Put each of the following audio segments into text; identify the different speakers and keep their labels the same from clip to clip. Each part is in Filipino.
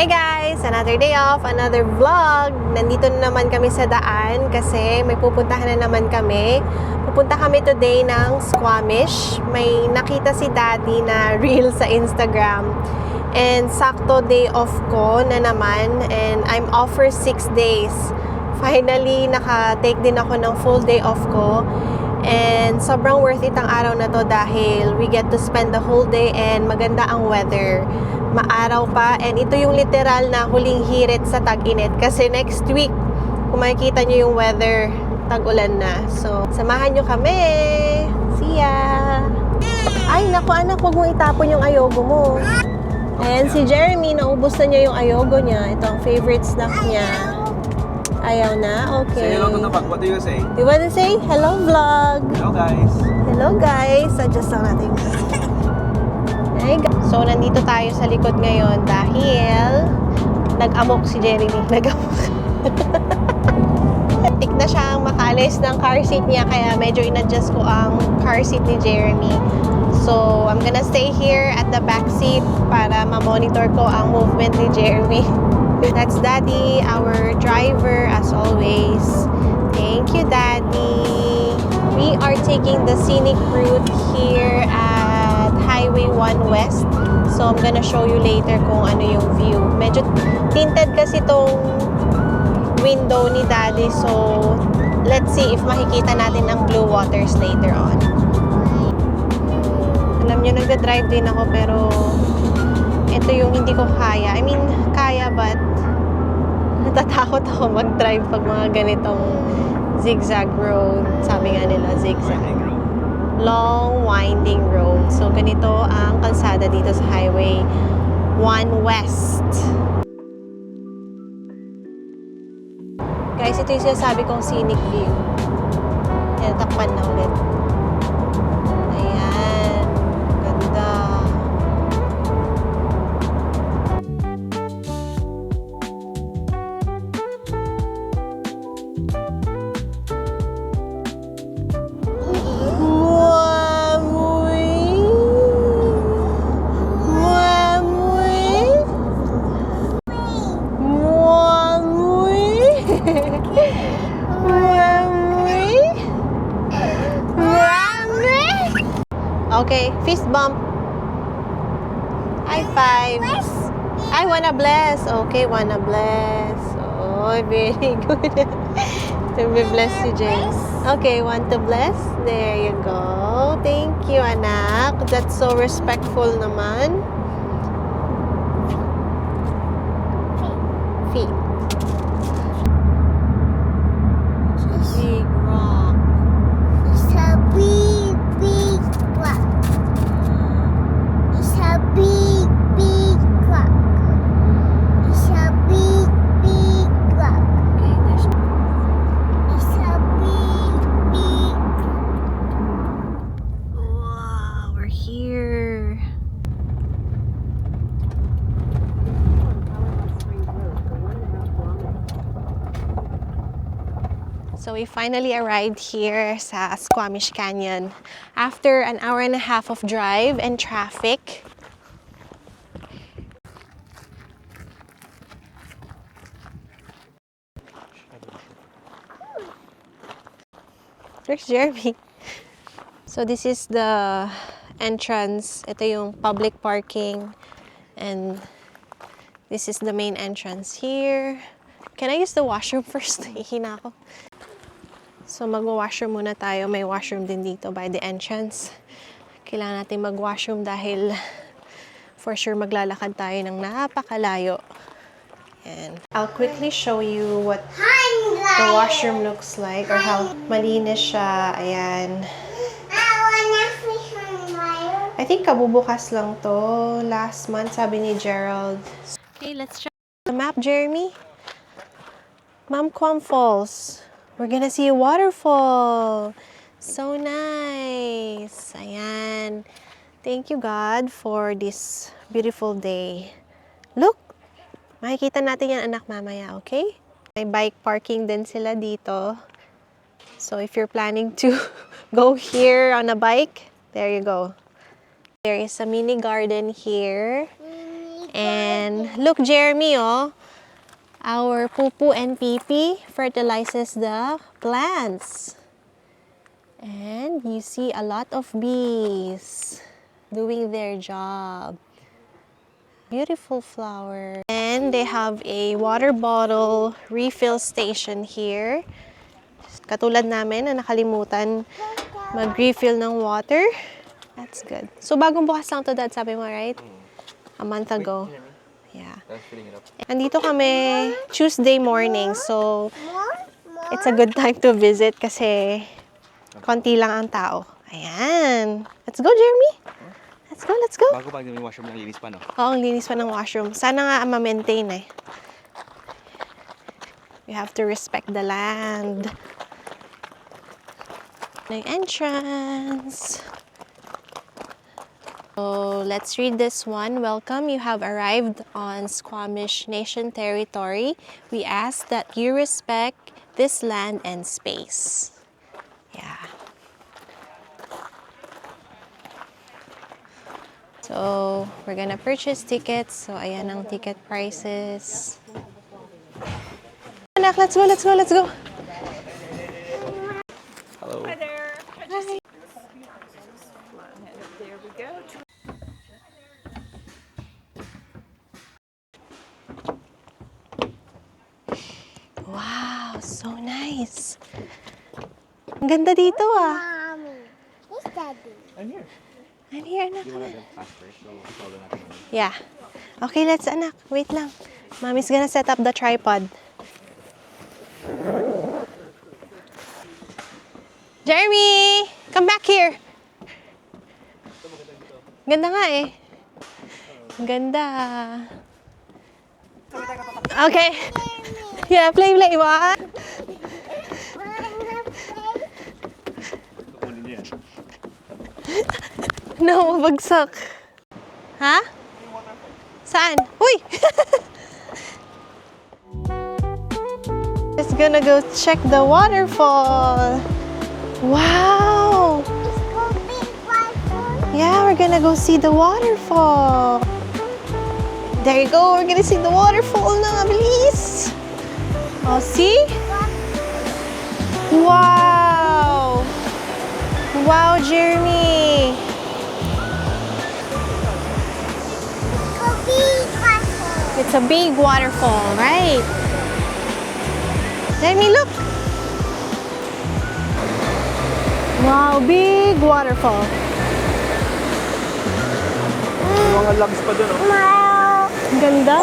Speaker 1: Hey guys! Another day off, another vlog. Nandito na naman kami sa daan kasi may pupuntahan na naman kami. Pupunta kami today ng Squamish. May nakita si Daddy na reel sa Instagram. And sakto day off ko na naman. And I'm off for 6 days. Finally, naka-take din ako ng full day off ko. And sobrang worth it ang araw na to dahil we get to spend the whole day and maganda ang weather. Maaraw pa, and ito yung literal na huling hirit sa tag-init kasi next week, kung makikita nyo yung weather, tag-ulan na. So, samahan nyo kami! See ya! Ay, naku anak, huwag mong itapon yung ayogo mo. And si Jeremy, naubos na niya yung ayogo niya. Ito ang favorite snack niya. Ayaw na? Okay.
Speaker 2: Say hello to the vlog. What do you say?
Speaker 1: Do you want to say? Hello, vlog!
Speaker 2: Hello, guys!
Speaker 1: Hello, guys! Adjust lang natin. So, nandito tayo sa likod ngayon dahil nag-amok si Jeremy. Nag-amok. Tik na siyang makalis ng car seat niya kaya medyo in-adjust ko ang car seat ni Jeremy. So, I'm gonna stay here at the back seat para ma-monitor ko ang movement ni Jeremy. That's Daddy, our driver as always. Thank you, Daddy. We are taking the scenic route here at Highway 1 West. So, I'm gonna show you later kung ano yung view. Medyo tinted kasi tong window ni Daddy. So, let's see if makikita natin ang blue waters later on. Alam nyo, nagda-drive din ako pero ito yung hindi ko kaya. I mean, kaya but natatakot ako mag-drive pag mga ganitong zigzag road. Sabi nga nila, zigzag. Long winding road. So, ganito ang kalsada dito sa Highway 1 West. Guys, ito yung sinasabi kong scenic view. Yan, takpan na ulit. Ayan. Ganda. Okay, fist bump. High five. I wanna bless. Okay, wanna bless. Oh, very good. To be blessed si James. Okay, want to bless? There you go. Thank you, anak. That's so respectful naman. Feet. Big rock.
Speaker 3: It's a big, big rock. It's a big, big rock. It's a big, big rock.
Speaker 1: Okay, there's
Speaker 3: It's a big, big
Speaker 1: wow, we're here. So we finally arrived here sa Squamish Canyon after an hour and a half of drive and traffic. There's Jeremy. So this is the entrance. Ito yung public parking and this is the main entrance here. Can I use the washroom first? Hihina ako. So mag-washroom muna tayo. May washroom din dito by the entrance. Kailangan natin mag-washroom dahil for sure maglalakad tayo ng napakalayo. And I'll quickly show you what the washroom looks like or how malinis siya. Ayan. I think kabubukas lang to. Last month, sabi ni Gerald. Okay, let's check the map, Jeremy. Mamquam Falls. We're gonna see a waterfall. So nice. Ayan. Thank you, God, for this beautiful day. Look! Makikita natin yan, anak, mamaya, okay? May bike parking din sila dito. So if you're planning to go here on a bike, there you go. There is a mini garden here. And look, Jeremy, oh, our poo-poo and pee-pee fertilizes the plants. And you see a lot of bees doing their job. Beautiful flower. And they have a water bottle refill station here. Katulad namin na nakalimutan mag-refill ng water. That's good. So bagong bukas lang to, Dad, sabi mo, right? A month ago. Yeah. Andito kami Tuesday morning, so it's a good time to visit kasi konti lang ang tao. Ayan. Let's go, Jeremy. Let's go, let's go.
Speaker 2: Bago pag yung washroom ng linis pa, no?
Speaker 1: Oo, ang linis pa ng washroom. Sana nga ma-maintain eh. You have to respect the land. The entrance. So, let's read this one. Welcome, you have arrived on Squamish Nation territory. We ask that you respect this land and space. Yeah. So, we're gonna purchase tickets. So, ayan ang ticket prices. Anak, let's go, let's go, let's go.
Speaker 2: Hello.
Speaker 4: Hi there.
Speaker 1: Hi.
Speaker 4: There we go.
Speaker 1: Wow, so nice. Ang ganda dito ah.
Speaker 3: Mommy. It's Daddy.
Speaker 2: I'm here.
Speaker 1: I'm here, anak.
Speaker 2: You wanna ask first? So, follow natin.
Speaker 1: Yeah. Okay, let's, anak. Wait lang. Mommy's gonna set up the tripod. Jeremy! Come back here! Ganda nga eh. Ganda. Okay. Yeah, play. What?
Speaker 2: Kukunin niyo yan.
Speaker 1: No, bagsak. Ha? Saan? Uy! Just gonna go check the waterfall. Wow!
Speaker 3: It's go big water.
Speaker 1: Yeah, we're gonna go see the waterfall. There you go, we're gonna see the waterfall na, bilis! Oh, see? Wow! Wow, Jeremy!
Speaker 3: Go big water.
Speaker 1: It's a big waterfall, right? Jeremy, look! Wow, big waterfall.
Speaker 2: May mga logs pa doon, oh.
Speaker 1: Ang ganda.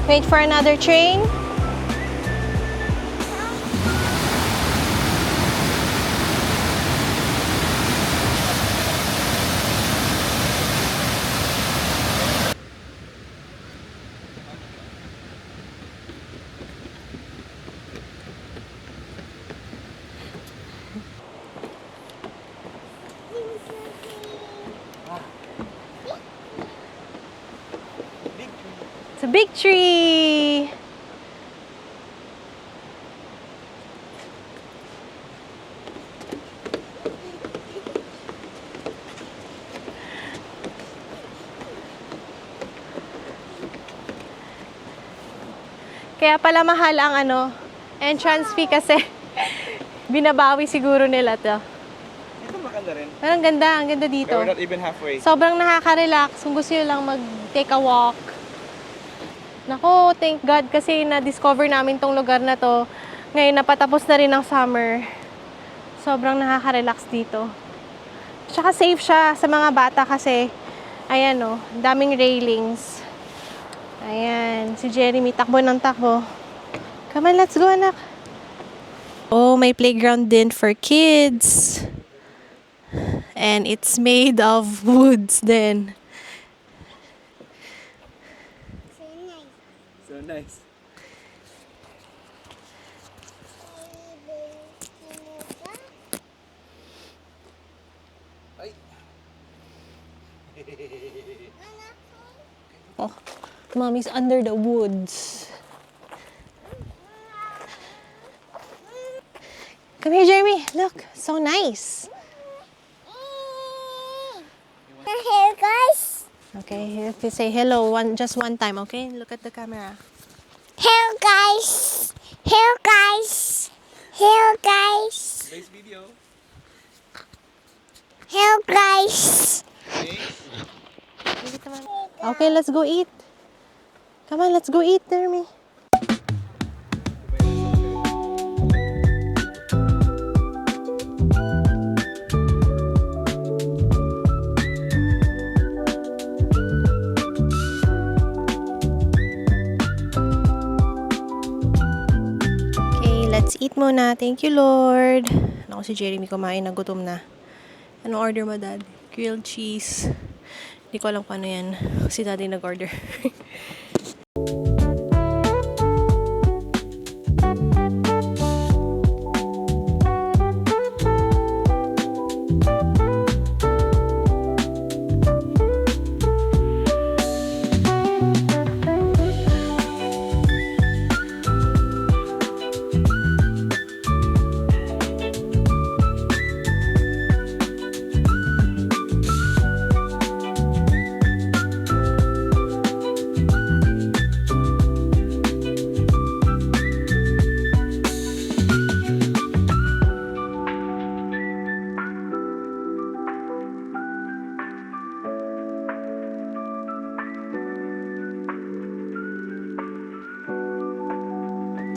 Speaker 1: Wait for another train. It's a big tree. Kaya pala mahal ang entrance fee kasi binabawi siguro nila to.
Speaker 2: Ito maganda rin.
Speaker 1: Pero ang ganda dito.
Speaker 2: We're not even halfway.
Speaker 1: Sobrang nakaka-relax kung gusto nyo lang mag-take a walk. Nako, thank God kasi na-discover namin tong lugar na to. Ngayon, napatapos na rin ang summer. Sobrang nakaka-relax dito. Tsaka safe siya sa mga bata kasi, ayan o, daming railings. Ayan, si Jeremy takbo ng takbo. Come on, let's go anak. Oh, may playground din for kids. And it's made of woods then.
Speaker 2: So nice. Ay.
Speaker 1: Oh, mommy's under the woods. Come here, Jeremy. Look, so nice.
Speaker 3: Here, guys.
Speaker 1: Okay, if you say hello just one time, okay? Look at the camera.
Speaker 3: Here, guys. Here, guys. Here, guys.
Speaker 2: Nice video.
Speaker 3: Here, guys.
Speaker 1: Okay, let's go eat. Come on, let's go eat, Jeremy. Let's eat muna. Thank you, Lord. Ako si Jeremy kumain, nagutom na. Anong order mo, Dad? Grilled cheese. Hindi ko alam paano yan. Si Daddy nag-order.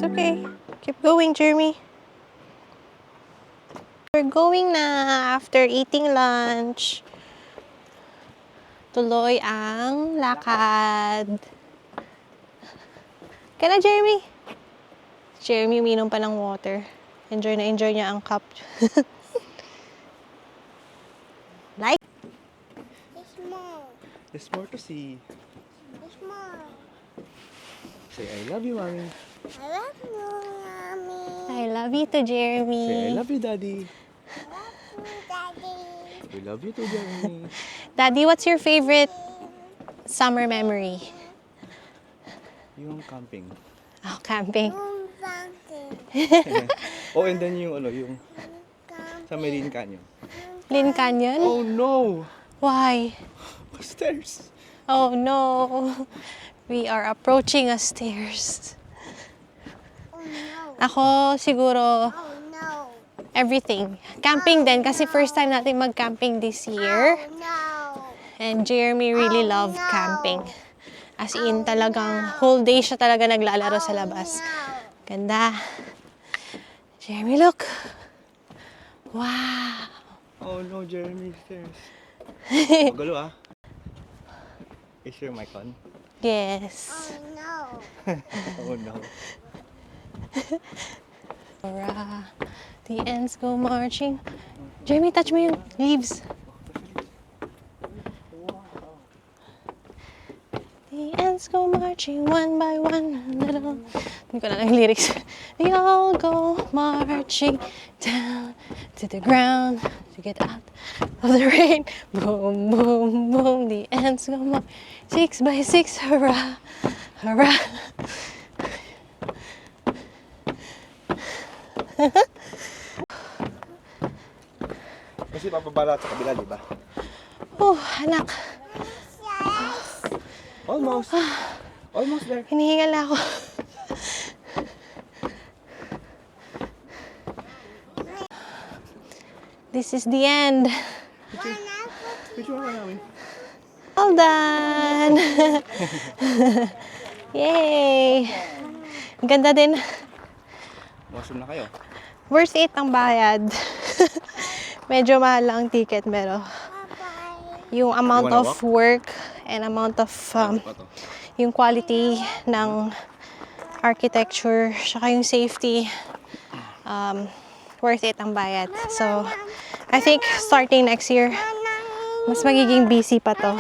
Speaker 1: It's okay. Keep going, Jeremy. We're going na after eating lunch. Tuloy ang lakad. Kaya na, Jeremy. Jeremy, uminom pa ng water. Enjoy na enjoy niya ang cup. Like?
Speaker 3: There's more.
Speaker 2: There's more to see.
Speaker 3: There's more.
Speaker 2: Say I love you, mommy.
Speaker 3: I love you, Mommy.
Speaker 1: I love you too, Jeremy.
Speaker 2: Say I love you, daddy.
Speaker 3: I love you, Daddy.
Speaker 2: We love you too, Jeremy.
Speaker 1: Daddy, what's your favorite summer memory?
Speaker 2: Yung camping.
Speaker 1: Oh, camping.
Speaker 3: Yung fountain.
Speaker 2: Oh, and then yung yung sa Marine Canyon.
Speaker 1: Lynn Canyon?
Speaker 2: Oh no!
Speaker 1: Why?
Speaker 2: Stairs.
Speaker 1: Oh no. We are approaching a stairs.
Speaker 3: Oh no.
Speaker 1: Ako siguro
Speaker 3: Oh no.
Speaker 1: everything. Camping din kasi first time natin mag-camping this year.
Speaker 3: Oh no.
Speaker 1: And Jeremy really loved camping. As in talagang whole day siya talaga naglalaro sa labas. Ganda. Jeremy, look. Wow.
Speaker 2: Oh no, Jeremy, stairs. Magulo ah. Is your mic on?
Speaker 1: Yes.
Speaker 3: Oh no.
Speaker 2: Oh no.
Speaker 1: Hurrah. The ants go marching. Jeremy, touch mo yung leaves. The ants go marching one by one. Little. Hindi ko na lang lyrics. They all go marching down to the ground to get out of the rain. Boom, boom, boom. The ants go marching 6 by 6. Hurrah, hurrah.
Speaker 2: Kasi papabala sa kabila, di ba?
Speaker 1: Oh, anak.
Speaker 2: Almost. Almost there.
Speaker 1: Hinihingal na ako. This is the end.
Speaker 2: Picture ka namin.
Speaker 1: All done! Yay! Ang ganda din.
Speaker 2: Washroom na kayo.
Speaker 1: Worth it ang bayad. Medyo mahal lang ang ticket, pero yung amount
Speaker 2: You wanna
Speaker 1: of
Speaker 2: walk?
Speaker 1: work and amount of yung quality ng architecture, saka yung safety, worth it ang bayad. So, I think starting next year, mas magiging busy pa to.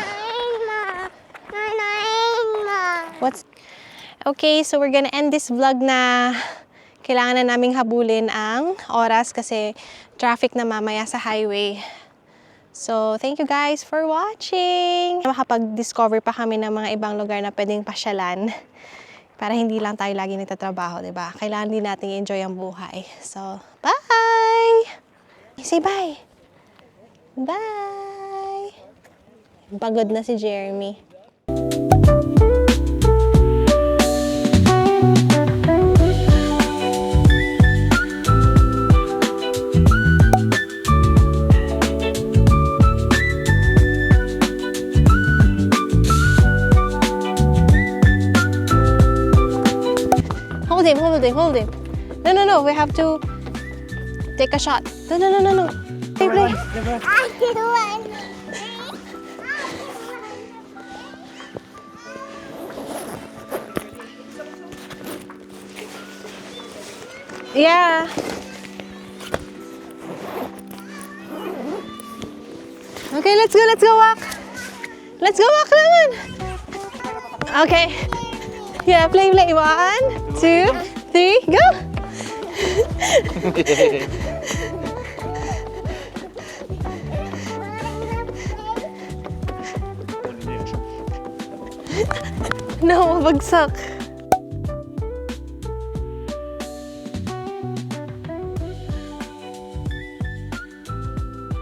Speaker 1: What's Okay, so we're gonna end this vlog na kailangan na naming habulin ang oras kasi traffic na mamaya sa highway. So, thank you guys for watching! Makapag-discover pa kami ng mga ibang lugar na pwedeng pasyalan para hindi lang tayo lagi nagtatrabaho, di ba? Kailangan din natin i-enjoy ang buhay. So, bye! Say bye! Bye! Pagod na si Jeremy. Hold him. No. We have to take a shot. No. Play. Yeah. Okay, let's go walk. Let's go walk naman. Okay. Yeah, play. 1, 2, 3, go! No, mabagsak.